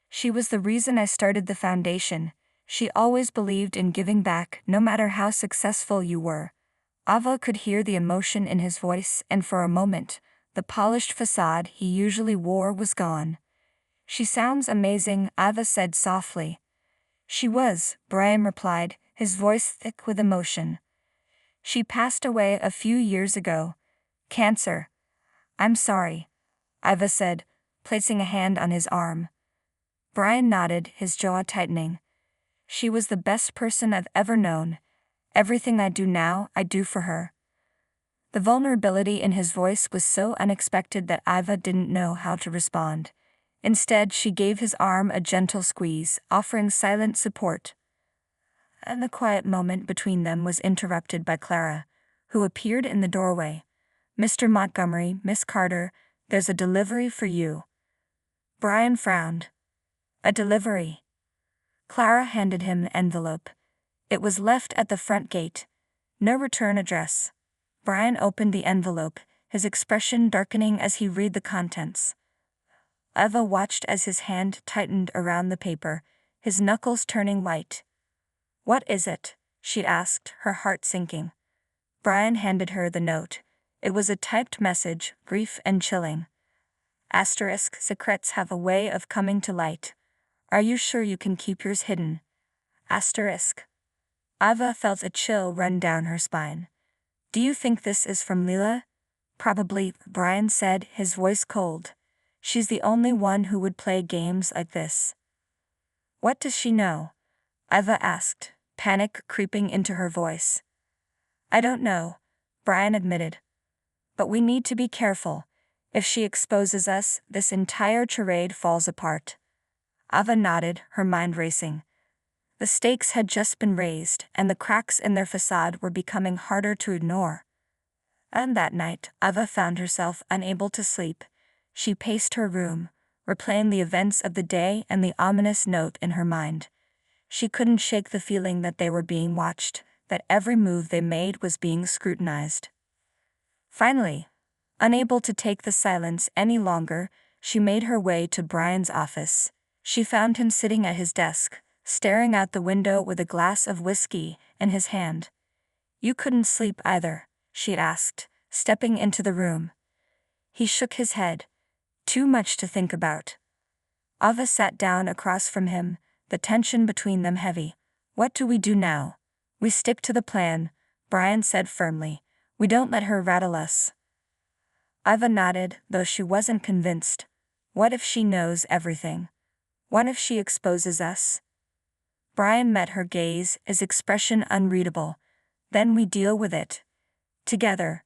"She was the reason I started the foundation. She always believed in giving back, no matter how successful you were." Ava could hear the emotion in his voice, and for a moment, the polished facade he usually wore was gone. "She sounds amazing," Ava said softly. "She was," Brian replied, his voice thick with emotion. "She passed away a few years ago. Cancer." "I'm sorry," Ava said, placing a hand on his arm. Brian nodded, his jaw tightening. "She was the best person I've ever known. Everything I do now, I do for her." The vulnerability in his voice was so unexpected that Iva didn't know how to respond. Instead, she gave his arm a gentle squeeze, offering silent support. And the quiet moment between them was interrupted by Clara, who appeared in the doorway. "Mr. Montgomery, Miss Carter, there's a delivery for you." Brian frowned. "A delivery?" Clara handed him an envelope. It was left at the front gate. "No return address." Brian opened the envelope, his expression darkening as he read the contents. Eva watched as his hand tightened around the paper, his knuckles turning white. "What is it?" she asked, her heart sinking. Brian handed her the note. It was a typed message, brief and chilling. Asterisk, "Secrets have a way of coming to light. Are you sure you can keep yours hidden?" Asterisk. Ava felt a chill run down her spine. "Do you think this is from Leela?" "Probably," Brian said, his voice cold. "She's the only one who would play games like this." "What does she know?" Eva asked, panic creeping into her voice. "I don't know," Brian admitted. "But we need to be careful. If she exposes us, this entire charade falls apart." Ava nodded, her mind racing. The stakes had just been raised, and the cracks in their facade were becoming harder to ignore. And that night, Ava found herself unable to sleep. She paced her room, replaying the events of the day and the ominous note in her mind. She couldn't shake the feeling that they were being watched, that every move they made was being scrutinized. Finally, unable to take the silence any longer, she made her way to Brian's office. She found him sitting at his desk, staring out the window with a glass of whiskey in his hand. "You couldn't sleep either?" she asked, stepping into the room. He shook his head. "Too much to think about." Ava sat down across from him, the tension between them heavy. "What do we do now?" "We stick to the plan," Brian said firmly. "We don't let her rattle us." Ava nodded, though she wasn't convinced. What if she knows everything? What if she exposes us? Brian met her gaze, his expression unreadable. "Then we deal with it. Together."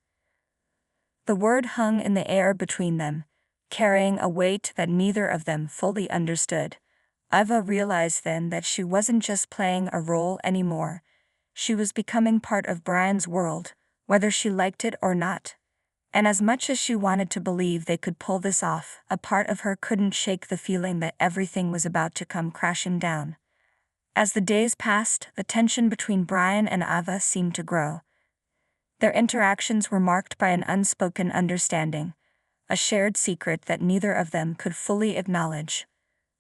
The word hung in the air between them, carrying a weight that neither of them fully understood. Eva realized then that she wasn't just playing a role anymore. She was becoming part of Brian's world, whether she liked it or not. And as much as she wanted to believe they could pull this off, a part of her couldn't shake the feeling that everything was about to come crashing down. As the days passed, the tension between Brian and Ava seemed to grow. Their interactions were marked by an unspoken understanding, a shared secret that neither of them could fully acknowledge.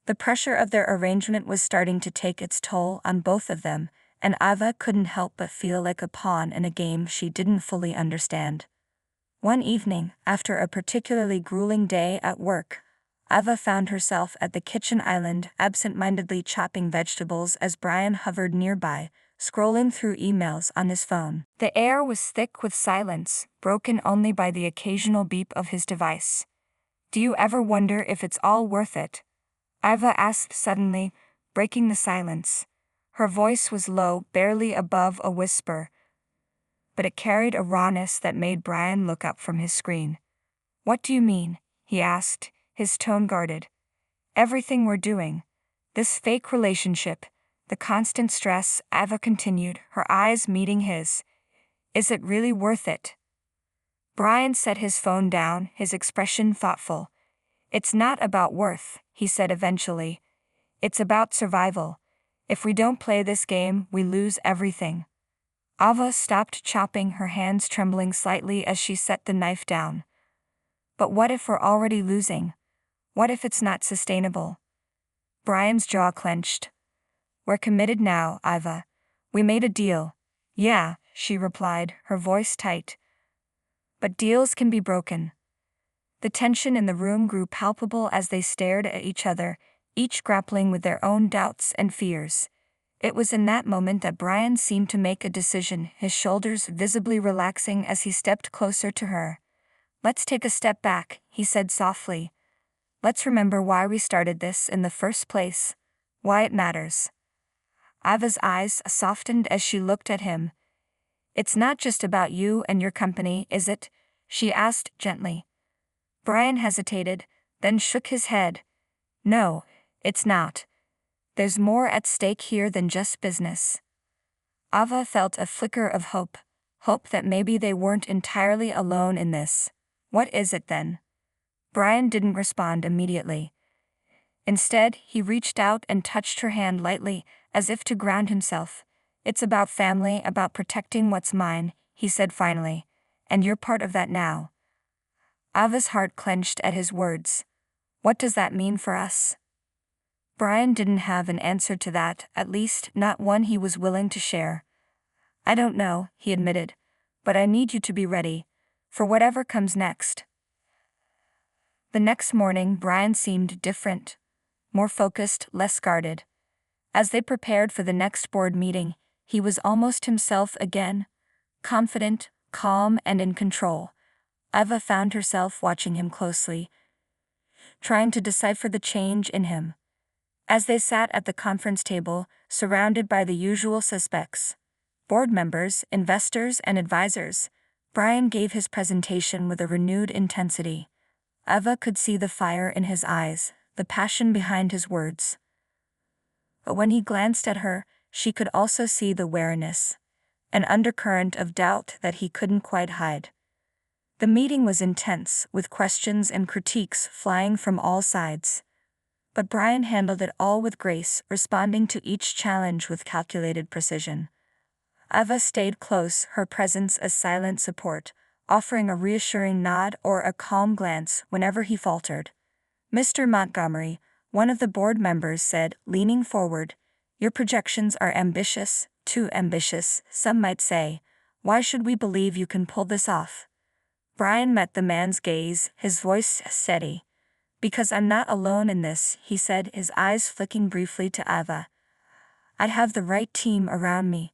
The pressure of their arrangement was starting to take its toll on both of them, and Ava couldn't help but feel like a pawn in a game she didn't fully understand. One evening, after a particularly grueling day at work, Ava found herself at the kitchen island, absent-mindedly chopping vegetables as Brian hovered nearby, scrolling through emails on his phone. The air was thick with silence, broken only by the occasional beep of his device. "Do you ever wonder if it's all worth it?" Ava asked suddenly, breaking the silence. Her voice was low, barely above a whisper, but it carried a rawness that made Brian look up from his screen. "What do you mean?" he asked, his tone guarded. "Everything we're doing. This fake relationship, the constant stress," Ava continued, her eyes meeting his. "Is it really worth it?" Brian set his phone down, his expression thoughtful. "It's not about worth," he said eventually. "It's about survival. If we don't play this game, we lose everything." Ava stopped chopping, her hands trembling slightly as she set the knife down. But what if we're already losing? What if it's not sustainable? Brian's jaw clenched. We're committed now, Ava. We made a deal. Yeah, she replied, her voice tight. But deals can be broken. The tension in the room grew palpable as they stared at each other, each grappling with their own doubts and fears. It was in that moment that Brian seemed to make a decision, his shoulders visibly relaxing as he stepped closer to her. Let's take a step back, he said softly. Let's remember why we started this in the first place, why it matters. Ava's eyes softened as she looked at him. It's not just about you and your company, is it? She asked gently. Brian hesitated, then shook his head. No, it's not. There's more at stake here than just business. Ava felt a flicker of hope that maybe they weren't entirely alone in this. What is it then? Brian didn't respond immediately. Instead, he reached out and touched her hand lightly, as if to ground himself. It's about family, about protecting what's mine, he said finally. And you're part of that now. Ava's heart clenched at his words. What does that mean for us? Brian didn't have an answer to that, at least not one he was willing to share. I don't know, he admitted, but I need you to be ready for whatever comes next. The next morning, Brian seemed different, more focused, less guarded. As they prepared for the next board meeting, he was almost himself again, confident, calm, and in control. Ava found herself watching him closely, trying to decipher the change in him. As they sat at the conference table, surrounded by the usual suspects, board members, investors, and advisors, Brian gave his presentation with a renewed intensity. Ava could see the fire in his eyes, the passion behind his words. But when he glanced at her, she could also see the wariness, an undercurrent of doubt that he couldn't quite hide. The meeting was intense, with questions and critiques flying from all sides. But Brian handled it all with grace, responding to each challenge with calculated precision. Ava stayed close, her presence a silent support, offering a reassuring nod or a calm glance whenever he faltered. Mr. Montgomery, one of the board members, said, leaning forward, your projections are ambitious, too ambitious, some might say. Why should we believe you can pull this off? Brian met the man's gaze, his voice steady. Because I'm not alone in this, he said, his eyes flicking briefly to Ava. I'd have the right team around me.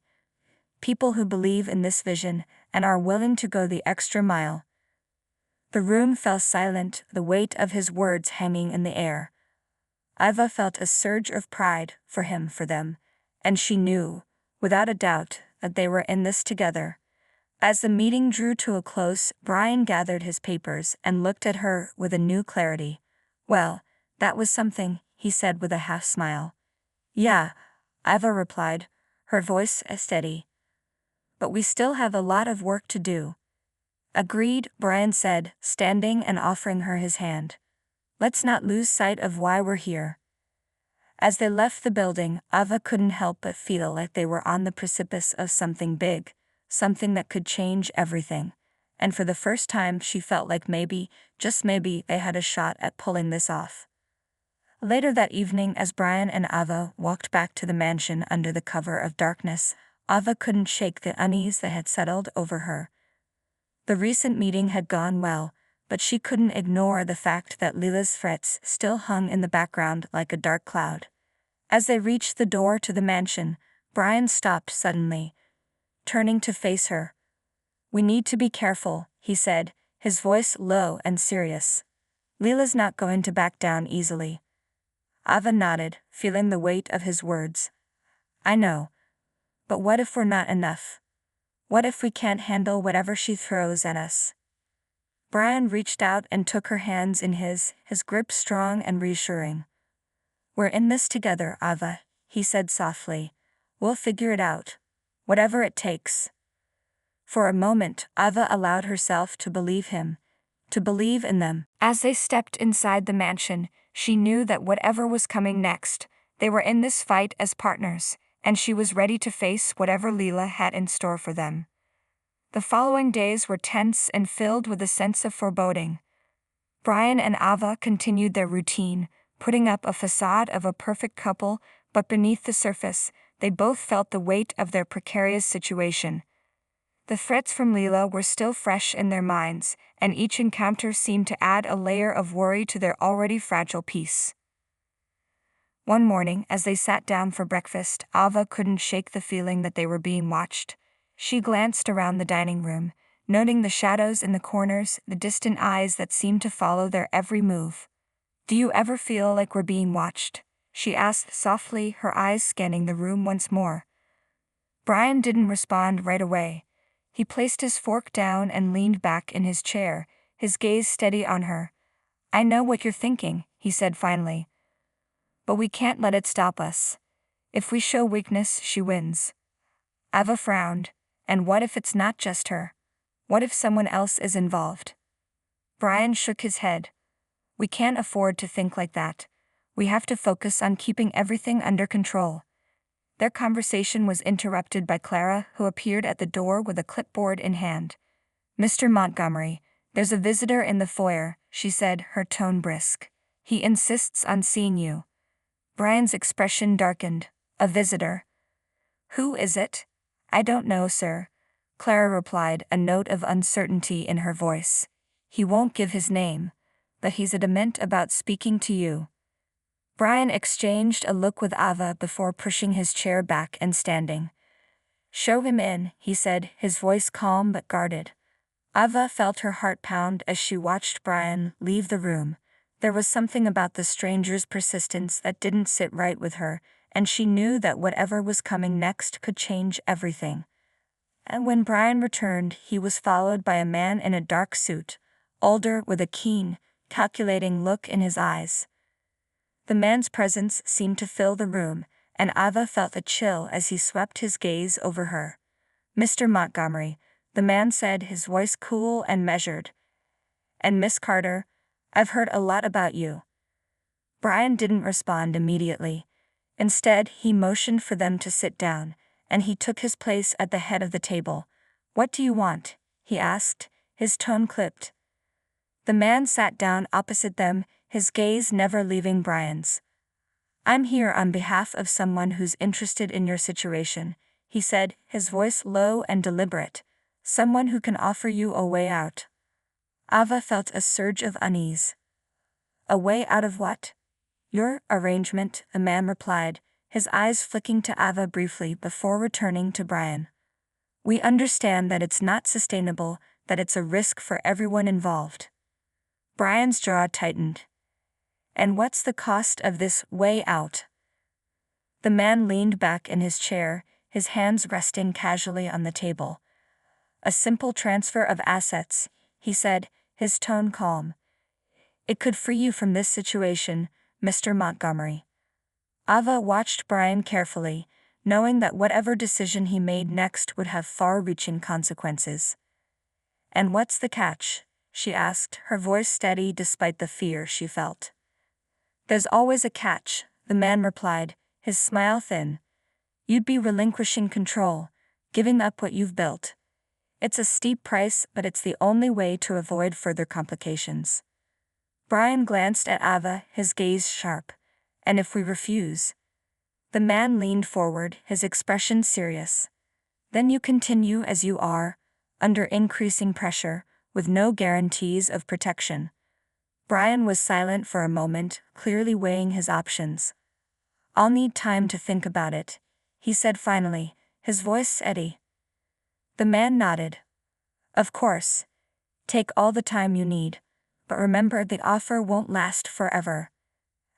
People who believe in this vision and are willing to go the extra mile. The room fell silent, the weight of his words hanging in the air. Ava felt a surge of pride for them, and she knew, without a doubt, that they were in this together. As the meeting drew to a close, Brian gathered his papers and looked at her with a new clarity. Well, that was something, he said with a half smile. Yeah, Ava replied, her voice steady. But we still have a lot of work to do. Agreed, Brian said, standing and offering her his hand. Let's not lose sight of why we're here. As they left the building, Ava couldn't help but feel like they were on the precipice of something big, something that could change everything. And for the first time she felt like maybe, just maybe, they had a shot at pulling this off. Later that evening, as Brian and Ava walked back to the mansion under the cover of darkness, Ava couldn't shake the unease that had settled over her. The recent meeting had gone well, but she couldn't ignore the fact that Leela's threats still hung in the background like a dark cloud. As they reached the door to the mansion, Brian stopped suddenly, turning to face her. We need to be careful, he said, his voice low and serious. Leela's not going to back down easily. Ava nodded, feeling the weight of his words. I know. But what if we're not enough? What if we can't handle whatever she throws at us? Brian reached out and took her hands in his grip strong and reassuring. We're in this together, Ava, he said softly. We'll figure it out. Whatever it takes. For a moment, Ava allowed herself to believe him, to believe in them. As they stepped inside the mansion, she knew that whatever was coming next, they were in this fight as partners, and she was ready to face whatever Leela had in store for them. The following days were tense and filled with a sense of foreboding. Brian and Ava continued their routine, putting up a facade of a perfect couple, but beneath the surface, they both felt the weight of their precarious situation. The threats from Leela were still fresh in their minds, and each encounter seemed to add a layer of worry to their already fragile peace. One morning, as they sat down for breakfast, Ava couldn't shake the feeling that they were being watched. She glanced around the dining room, noting the shadows in the corners, the distant eyes that seemed to follow their every move. "Do you ever feel like we're being watched?" she asked softly, her eyes scanning the room once more. Brian didn't respond right away. He placed his fork down and leaned back in his chair, his gaze steady on her. "I know what you're thinking," he said finally. "But we can't let it stop us. If we show weakness, she wins." Ava frowned. "And what if it's not just her? What if someone else is involved?" Brian shook his head. "We can't afford to think like that. We have to focus on keeping everything under control." Their conversation was interrupted by Clara, who appeared at the door with a clipboard in hand. "Mr. Montgomery, there's a visitor in the foyer," she said, her tone brisk. "He insists on seeing you." Brian's expression darkened. "A visitor? Who is it?" "I don't know, sir," Clara replied, a note of uncertainty in her voice. "He won't give his name, but he's adamant about speaking to you." Brian exchanged a look with Ava before pushing his chair back and standing. "Show him in," he said, his voice calm but guarded. Ava felt her heart pound as she watched Brian leave the room. There was something about the stranger's persistence that didn't sit right with her, and she knew that whatever was coming next could change everything. And when Brian returned, he was followed by a man in a dark suit, older, with a keen, calculating look in his eyes. The man's presence seemed to fill the room, and Ava felt a chill as he swept his gaze over her. "Mr. Montgomery," the man said, his voice cool and measured. "And Miss Carter, I've heard a lot about you." Brian didn't respond immediately. Instead, he motioned for them to sit down, and he took his place at the head of the table. "What do you want?" he asked, his tone clipped. The man sat down opposite them, his gaze never leaving Brian's. "I'm here on behalf of someone who's interested in your situation," he said, his voice low and deliberate. "Someone who can offer you a way out." Ava felt a surge of unease. "A way out of what?" "Your arrangement," the man replied, his eyes flicking to Ava briefly before returning to Brian. "We understand that it's not sustainable, that it's a risk for everyone involved." Brian's jaw tightened. "And what's the cost of this way out?" The man leaned back in his chair, his hands resting casually on the table. "A simple transfer of assets," he said, his tone calm. "It could free you from this situation, Mr. Montgomery." Ava watched Brian carefully, knowing that whatever decision he made next would have far-reaching consequences. "And what's the catch?" she asked, her voice steady despite the fear she felt. "There's always a catch," the man replied, his smile thin. "You'd be relinquishing control, giving up what you've built. It's a steep price, but it's the only way to avoid further complications." Brian glanced at Ava, his gaze sharp. "And if we refuse?" The man leaned forward, his expression serious. "Then you continue as you are, under increasing pressure, with no guarantees of protection." Brian was silent for a moment, clearly weighing his options. "I'll need time to think about it," he said finally, his voice steady. The man nodded. "Of course. Take all the time you need, but remember the offer won't last forever."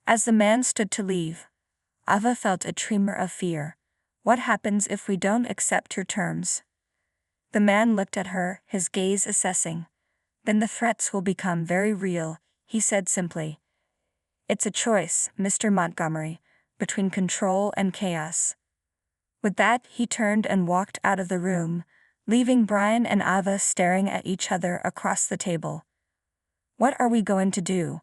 As the man stood to leave, Ava felt a tremor of fear. "What happens if we don't accept your terms?" The man looked at her, his gaze assessing. "Then the threats will become very real," he said simply. "It's a choice, Mr. Montgomery, between control and chaos." With that, he turned and walked out of the room, leaving Brian and Ava staring at each other across the table. "What are we going to do?"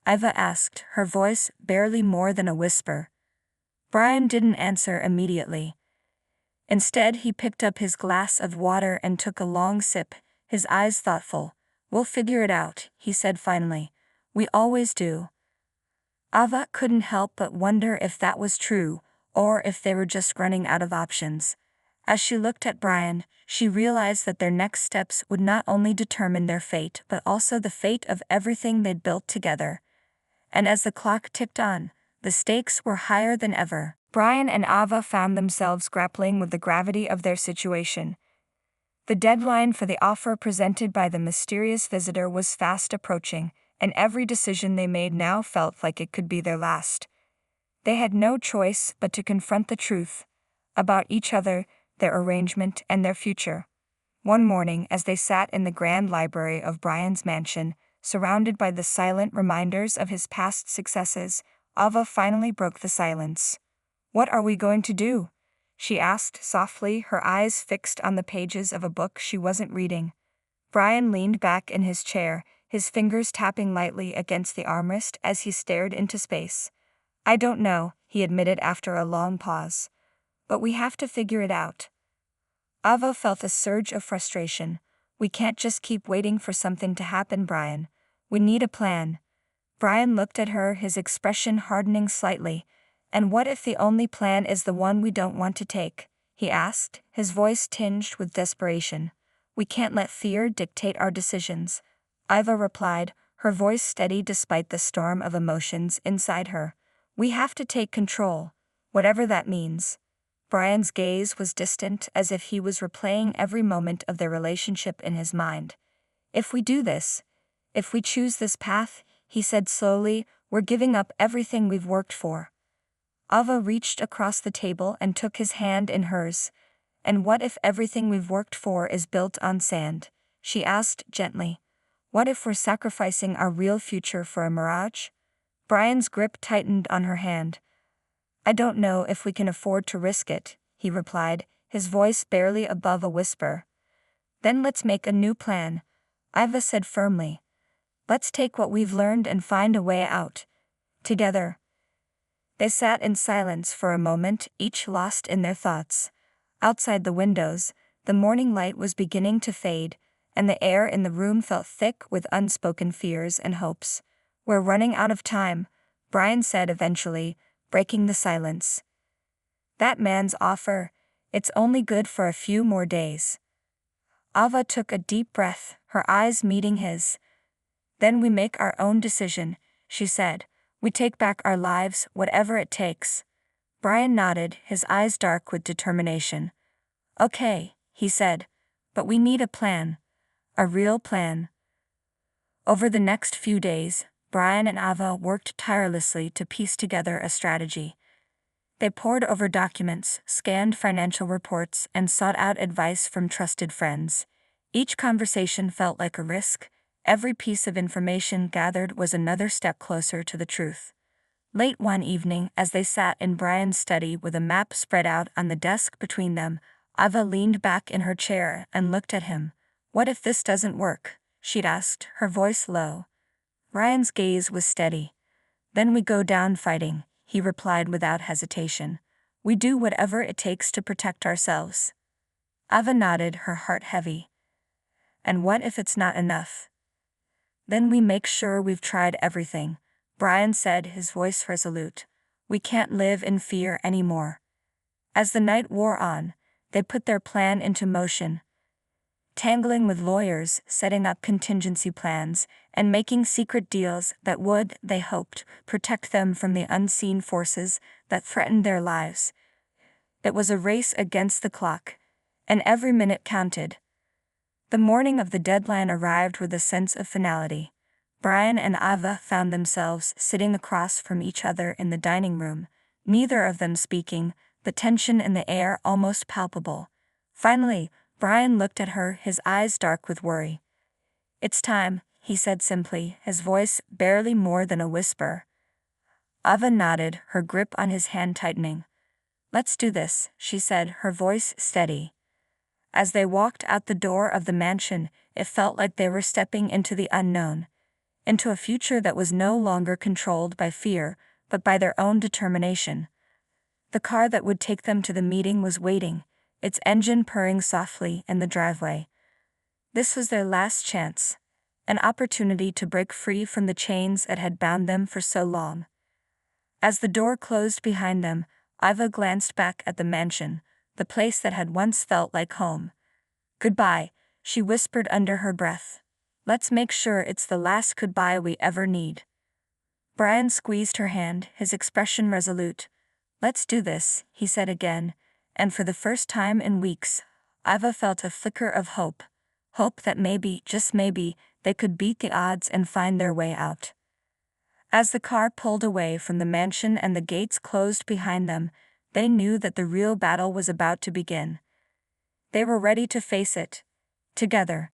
Ava asked, her voice barely more than a whisper. Brian didn't answer immediately. Instead, he picked up his glass of water and took a long sip, his eyes thoughtful. "We'll figure it out," he said finally. "We always do." Ava couldn't help but wonder if that was true, or if they were just running out of options. As she looked at Brian, she realized that their next steps would not only determine their fate but also the fate of everything they'd built together. And as the clock ticked on, the stakes were higher than ever. Brian and Ava found themselves grappling with the gravity of their situation. The deadline for the offer presented by the mysterious visitor was fast approaching, and every decision they made now felt like it could be their last. They had no choice but to confront the truth about each other, their arrangement, and their future. One morning, as they sat in the grand library of Brian's mansion, surrounded by the silent reminders of his past successes, Ava finally broke the silence. "What are we going to do?" she asked softly, her eyes fixed on the pages of a book she wasn't reading. Brian leaned back in his chair, his fingers tapping lightly against the armrest as he stared into space. "I don't know," he admitted after a long pause. "But we have to figure it out." Ava felt a surge of frustration. "We can't just keep waiting for something to happen, Brian. We need a plan." Brian looked at her, his expression hardening slightly. "And what if the only plan is the one we don't want to take?" he asked, his voice tinged with desperation. "We can't let fear dictate our decisions," Ava replied, her voice steady despite the storm of emotions inside her. "We have to take control, whatever that means." Brian's gaze was distant, as if he was replaying every moment of their relationship in his mind. "If we do this, if we choose this path," he said slowly, "we're giving up everything we've worked for." Ava reached across the table and took his hand in hers. "And what if everything we've worked for is built on sand?" she asked gently. "What if we're sacrificing our real future for a mirage?" Brian's grip tightened on her hand. "I don't know if we can afford to risk it," he replied, his voice barely above a whisper. "Then let's make a new plan," Ava said firmly. "Let's take what we've learned and find a way out. Together." They sat in silence for a moment, each lost in their thoughts. Outside the windows, the morning light was beginning to fade, and the air in the room felt thick with unspoken fears and hopes. "We're running out of time," Brian said eventually, breaking the silence. "That man's offer, it's only good for a few more days." Ava took a deep breath, her eyes meeting his. "Then we make our own decision," she said. "We take back our lives, whatever it takes." Brian nodded, his eyes dark with determination. "Okay," he said, "but we need a plan. A real plan." Over the next few days, Brian and Ava worked tirelessly to piece together a strategy. They pored over documents, scanned financial reports, and sought out advice from trusted friends. Each conversation felt like a risk. Every piece of information gathered was another step closer to the truth. Late one evening, as they sat in Brian's study with a map spread out on the desk between them, Ava leaned back in her chair and looked at him. "What if this doesn't work?" she'd asked, her voice low. Brian's gaze was steady. "Then we go down fighting," he replied without hesitation. "We do whatever it takes to protect ourselves." Ava nodded, her heart heavy. "And what if it's not enough?" "Then we make sure we've tried everything," Brian said, his voice resolute. "We can't live in fear anymore." As the night wore on, they put their plan into motion, tangling with lawyers, setting up contingency plans, and making secret deals that would, they hoped, protect them from the unseen forces that threatened their lives. It was a race against the clock, and every minute counted. The morning of the deadline arrived with a sense of finality. Brian and Ava found themselves sitting across from each other in the dining room, neither of them speaking, the tension in the air almost palpable. Finally, Brian looked at her, his eyes dark with worry. "It's time," he said simply, his voice barely more than a whisper. Ava nodded, her grip on his hand tightening. "Let's do this," she said, her voice steady. As they walked out the door of the mansion, it felt like they were stepping into the unknown, into a future that was no longer controlled by fear, but by their own determination. The car that would take them to the meeting was waiting, its engine purring softly in the driveway. This was their last chance, an opportunity to break free from the chains that had bound them for so long. As the door closed behind them, Iva glanced back at the mansion, the place that had once felt like home. "Goodbye," she whispered under her breath. "Let's make sure it's the last goodbye we ever need." Brian squeezed her hand, his expression resolute. "Let's do this," he said again, and for the first time in weeks, Iva felt a flicker of hope. Hope that maybe, just maybe, they could beat the odds and find their way out. As the car pulled away from the mansion and the gates closed behind them, they knew that the real battle was about to begin. They were ready to face it, together.